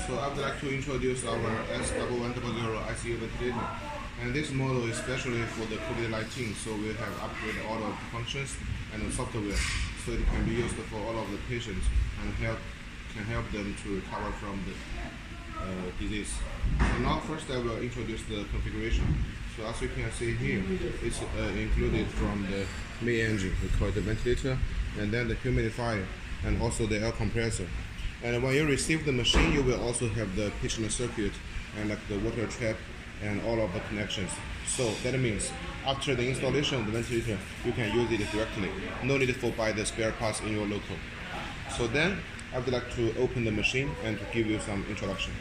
So I would like to introduce our S1100 ICU Ventilator. And this model is especially for the COVID-19, so we have upgraded all of the functions and the software, so it can be used for all of the patients and can help them to recover from the disease. So now first I will introduce the configuration. So as you can see here, it's included from the main engine, we call it the ventilator, and then the humidifier, and also the air compressor. And when you receive the machine, you will also have the patient circuit and like the water trap and all of the connections. So that means after the installation of the ventilator, you can use it directly. No need for buy the spare parts in your local. So then I would like to open the machine and to give you some introduction.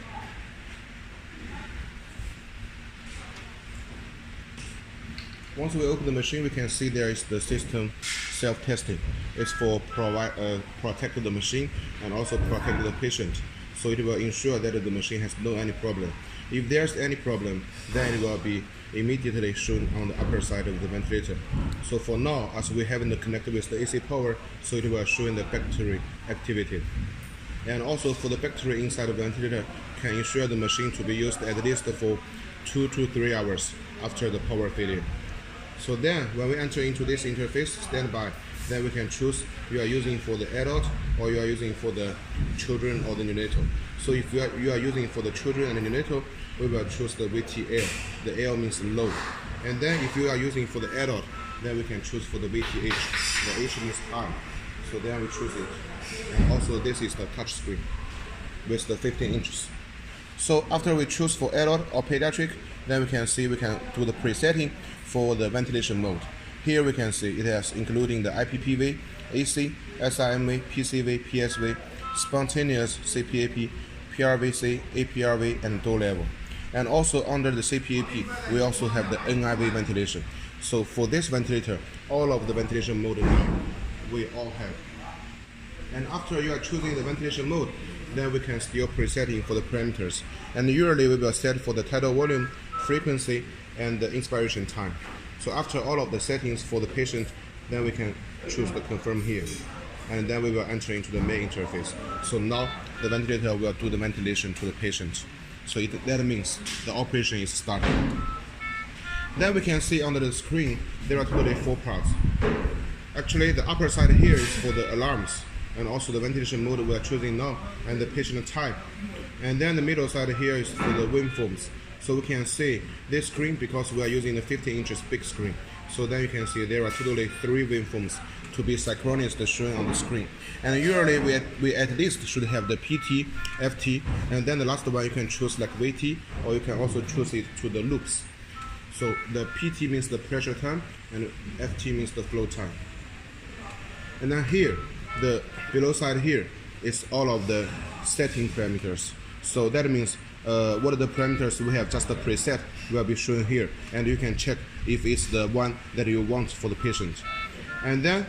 Once we open the machine, we can see there is the system self-testing. It's for protect the machine and also protect the patient. So it will ensure that the machine has no any problem. If there's any problem, then it will be immediately shown on the upper side of the ventilator. So for now, as we haven't connected with the AC power, so it will show in the battery activated. And also for the battery inside the ventilator can ensure the machine to be used at least for 2 to 3 hours after the power failure. So then, when we enter into this interface, standby, then we can choose you are using for the adult or you are using for the children or the neonatal. So if you are using for the children and the neonatal, we will choose the VTL. The L means low. And then if you are using for the adult, then we can choose for the VTH. The H means high. So then we choose it. And also this is the touch screen with the 15 inches. So after we choose for adult or pediatric, then we can see we can do the presetting for the ventilation mode. Here we can see it has including the APRV, AC, SIMV, PCV, PSV, spontaneous CPAP, PRVC, APRV, and DUOLEVEL. And also under the CPAP, we also have the NIV ventilation. So for this ventilator, all of the ventilation mode we all have. And after you are choosing the ventilation mode, then we can still presetting for the parameters. And usually we will set for the tidal volume, frequency, and the inspiration time. So after all of the settings for the patient, then we can choose the confirm here. And then we will enter into the main interface. So now the ventilator will do the ventilation to the patient. So that means the operation is starting. Then we can see under the screen, there are totally 4 parts. Actually, the upper side here is for the alarms, and also the ventilation mode we are choosing now, and the patient type. And then the middle side here is for the waveforms. So we can see this screen, because we are using the 15 inches big screen. So then you can see there are totally 3 waveforms to be synchronous shown on the screen. And usually we at least should have the PT, FT, and then the last one you can choose like VT, or you can also choose it to the loops. So the PT means the pressure time, and FT means the flow time. And then here, the below side here is all of the setting parameters. So that means what are the parameters we have just a preset will be shown here, and you can check if it's the one that you want for the patient. And then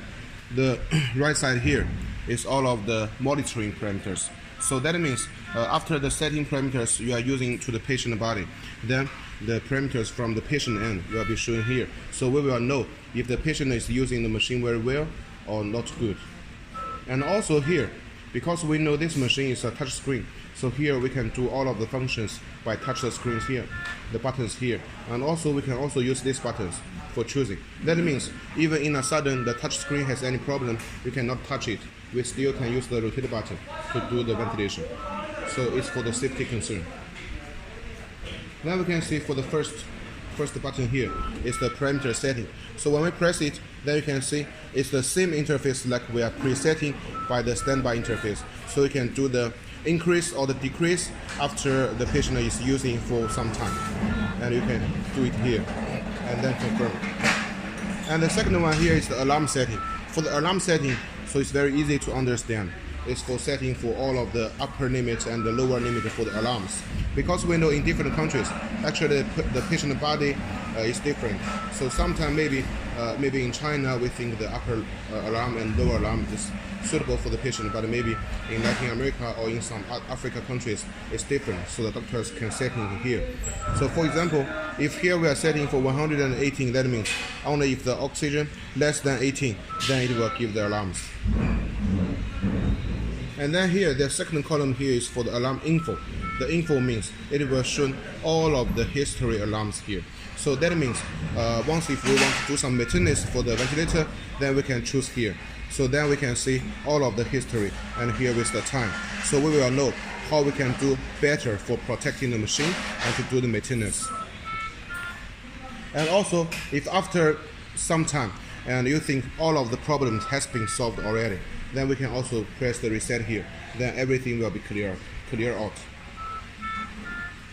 the right side here is all of the monitoring parameters. So that means after the setting parameters you are using to the patient body, then the parameters from the patient end will be shown here. So we will know if the patient is using the machine very well or not good. And also here, because we know this machine is a touch screen, so here we can do all of the functions by touch the screens here, the buttons here, and also we can also use these buttons for choosing. That means even in a sudden the touch screen has any problem, you cannot touch it. We still can use the rotate button to do the ventilation. So it's for the safety concern. Now we can see for the first button here is the parameter setting. So when we press it, then you can see it's the same interface like we are presetting by the standby interface. So you can do the increase or the decrease after the patient is using for some time. And you can do it here and then confirm. And the second one here is the alarm setting. For the alarm setting, so it's very easy to understand. It's for setting for all of the upper limit and the lower limit for the alarms. Because we know in different countries, actually the patient body is different. So sometimes maybe in China we think the upper alarm and lower alarm is suitable for the patient, but maybe in Latin America or in some Africa countries it's different. So the doctors can set it here. So for example, if here we are setting for 118, that means only if the oxygen less than 18, then it will give the alarms. And then here, the second column here is for the alarm info. The info means it will show all of the history alarms here. So that means once if we want to do some maintenance for the ventilator, then we can choose here. So then we can see all of the history, and here is the time. So we will know how we can do better for protecting the machine and to do the maintenance. And also, if after some time and you think all of the problems has been solved already, then we can also press the reset here. Then everything will be clear out.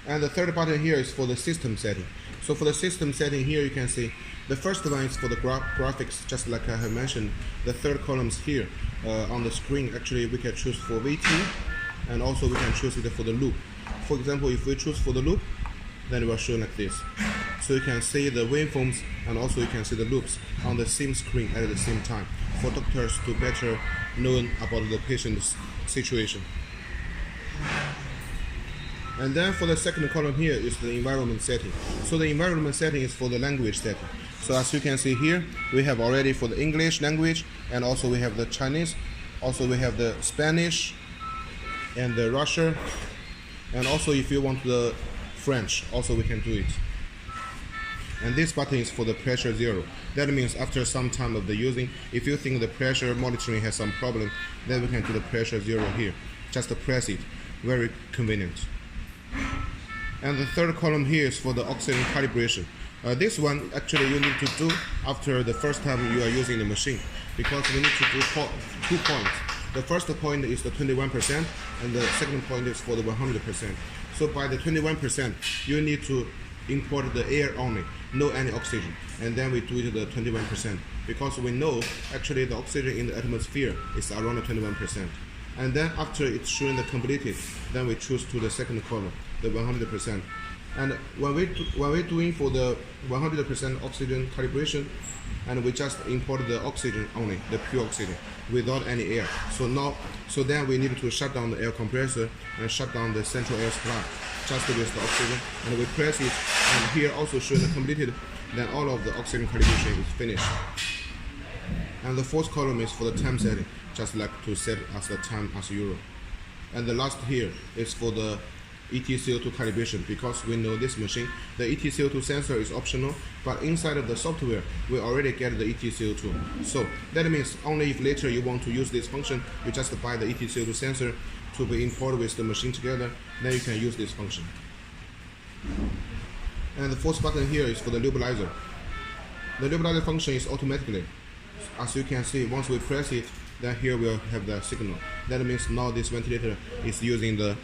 And the third button here is for the system setting. So for the system setting here, you can see the first one is for the graphics, just like I have mentioned. The third columns here on the screen, actually we can choose for VT, and also we can choose it for the loop. For example, if we choose for the loop, then it will show like this. So you can see the waveforms, and also you can see the loops on the same screen at the same time for doctors to better know about the patient's situation. And then for the second column here is the environment setting. So the environment setting is for the language setting. So as you can see here, we have already for the English language, and also we have the Chinese, also we have the Spanish and the Russian, and also if you want the French, also we can do it. And this button is for the pressure zero. That means after some time of the using, if you think the pressure monitoring has some problem, then we can do the pressure zero here. Just press it, very convenient. And the third column here is for the oxygen calibration. This one actually you need to do after the first time you are using the machine, because we need to do 2 points. The first point is the 21%, and the second point is for the 100%. So by the 21%, you need to import the air only, no any oxygen, and then we do it the 21%, because we know actually the oxygen in the atmosphere is around 21%. And then after it's shown the completed, then we choose to the second column, the 100%. And when we're doing for the 100% oxygen calibration, and we just import the oxygen only, the pure oxygen, without any air. So then we need to shut down the air compressor and shut down the central air supply, just with the oxygen, and we press it, and here also shown the completed, then all of the oxygen calibration is finished. And the fourth column is for the time setting, just like to set as the time as Euro. And the last here is for the ETCO2 calibration, because we know this machine, the ETCO2 sensor is optional, but inside of the software, we already get the ETCO2. So that means only if later you want to use this function, you just buy the ETCO2 sensor to be imported with the machine together, then you can use this function. And the fourth button here is for the nebulizer. The nebulizer function is automatically. As you can see, once we press it, then here we'll have the signal. That means now this ventilator is using the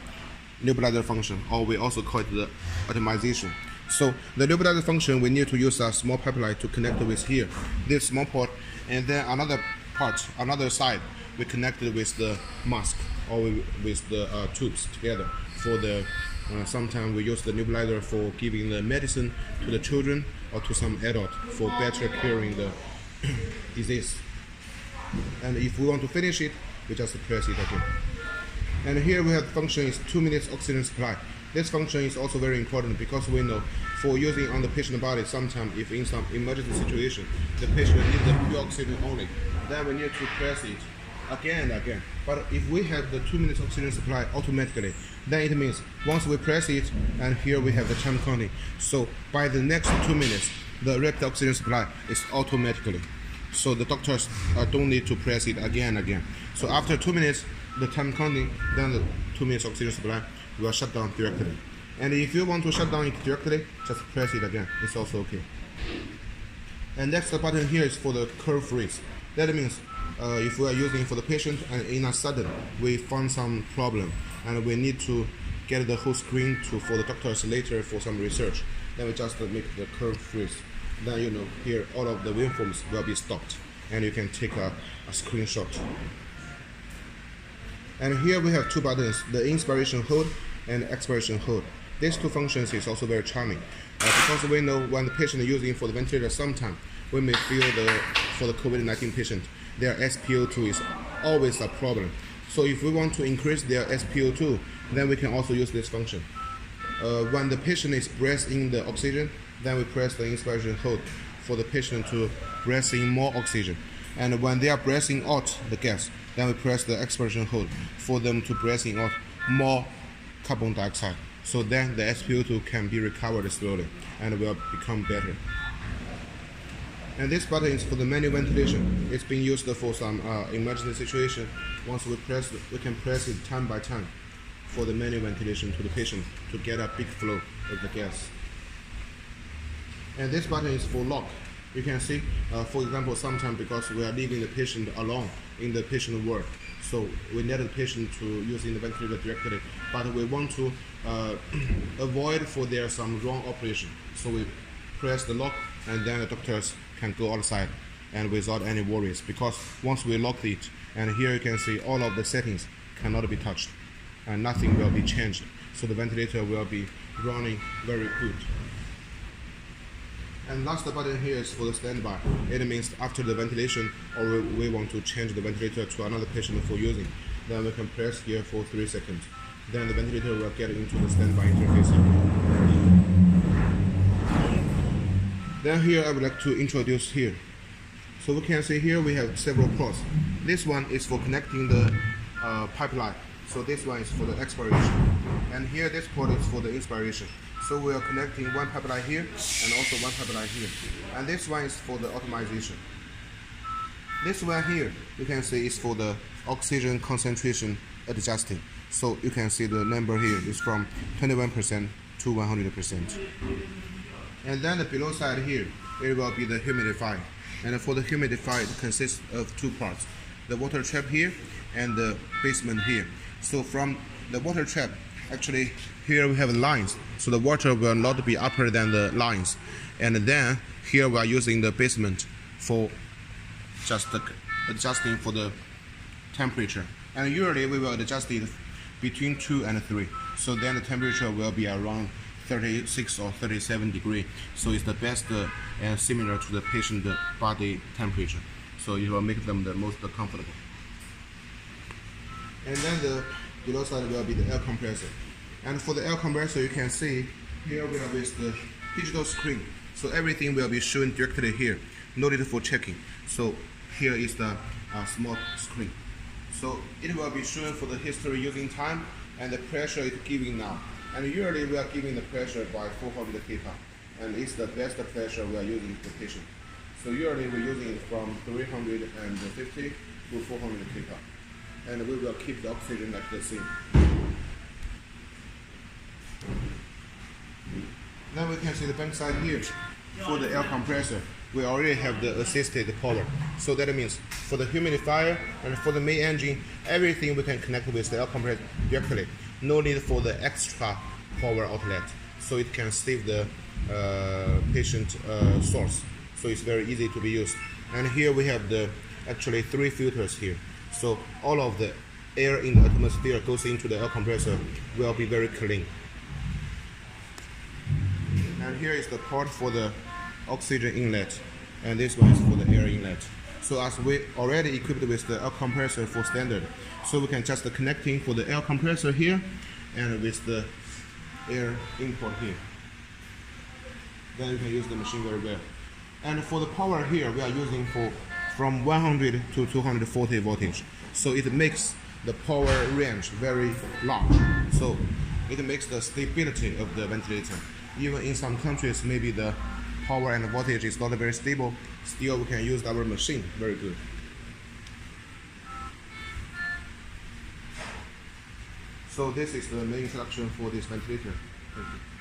nebulizer function, or we also call it the atomization. So the nebulizer function, we need to use a small pipeline to connect with here, this small port, and then another side, we connect it with the mask, or with the tubes together. For the sometimes we use the nebulizer for giving the medicine to the children or to some adult for better curing the disease. And if we want to finish it, we just press it again. And here we have the function is 2 minutes oxygen supply. This function is also very important, because we know for using on the patient body, sometimes if in some emergency situation, the patient needs the pure oxygen only, then we need to press it again and again. But if we have the 2 minutes oxygen supply automatically, then it means once we press it, and here we have the time counting. So by the next 2 minutes, the rapid oxygen supply is automatically. So the doctors don't need to press it again and again. So after 2 minutes, the time counting, then the 2 minutes oxygen supply will shut down directly. And if you want to shut down it directly, just press it again. It's also okay. And next button here is for the curve freeze. That means if we are using for the patient and in a sudden we found some problem and we need to get the whole screen for the doctors later for some research, then we just make the curve freeze. Then you know here all of the waveforms will be stopped, and you can take a screenshot. And here we have two buttons, the inspiration hold and expiration hold. These two functions is also very charming, because we know when the patient is using for the ventilator, sometimes we may feel for the COVID-19 patient, their SpO2 is always a problem. So if we want to increase their SpO2, then we can also use this function. When the patient is breathing the oxygen, then we press the inspiration hold for the patient to breathe in more oxygen. And when they are breathing out the gas, then we press the expiration hold for them to breathing out more carbon dioxide. So then the SpO2 can be recovered slowly and will become better. And this button is for the manual ventilation. It's been used for some emergency situation. Once we press, we can press it time by time for the manual ventilation to the patient to get a big flow of the gas. And this button is for lock. You can see, for example, sometimes because we are leaving the patient alone in the patient ward, so we need the patient to using the ventilator directly, but we want to avoid for there some wrong operation. So we press the lock, and then the doctors can go outside and without any worries, because once we lock it, and here you can see all of the settings cannot be touched and nothing will be changed, so the ventilator will be running very good. And last button here is for the standby. It means after the ventilation, or we want to change the ventilator to another patient for using, then we can press here for 3 seconds. Then the ventilator will get into the standby interface. Then here I would like to introduce here. So we can see here we have several ports. This one is for connecting the pipeline. So this one is for the expiration. And here this port is for the inspiration. So we are connecting one pipeline here and also one pipeline here. And this one is for the optimization. This one here, you can see is for the oxygen concentration adjusting. So you can see the number here is from 21% to 100%. And then the below side here, it will be the humidifier. And for the humidifier, it consists of two parts. The water trap here and the basement here. So from the water trap, actually here we have lines, so the water will not be upper than the lines. And then here we are using the basement for just adjusting for the temperature. And usually we will adjust it between 2 and 3. So then the temperature will be around 36 or 37 degrees. So it's the best and similar to the patient body temperature. So it will make them the most comfortable. And then the below side will be the air compressor. And for the air compressor, you can see here we have is the digital screen. So everything will be shown directly here, no need for checking. So here is the small screen. So it will be shown for the history using time and the pressure it's giving now. And usually we are giving the pressure by 400 kPa, and it's the best pressure we are using for patient. So usually we're using it from 350 to 400 kPa. And we will keep the oxygen like the same. Then we can see the bank side here. For the air compressor, we already have the assisted power. So that means for the humidifier and for the main engine, everything we can connect with the air compressor directly. No need for the extra power outlet. So it can save the patient source. So it's very easy to be used. And here we have the actually 3 filters here. So all of the air in the atmosphere goes into the air compressor will be very clean. And here is the port for the oxygen inlet, and this one is for the air inlet. So as we already equipped with the air compressor for standard, so we can just connecting for the air compressor here and with the air input here. Then you can use the machine very well. And for the power here, we are using from 100 to 240 voltage. So it makes the power range very large. So it makes the stability of the ventilator. Even in some countries, maybe the power and voltage is not very stable, still we can use our machine very good. So this is the main introduction for this ventilator. Thank you.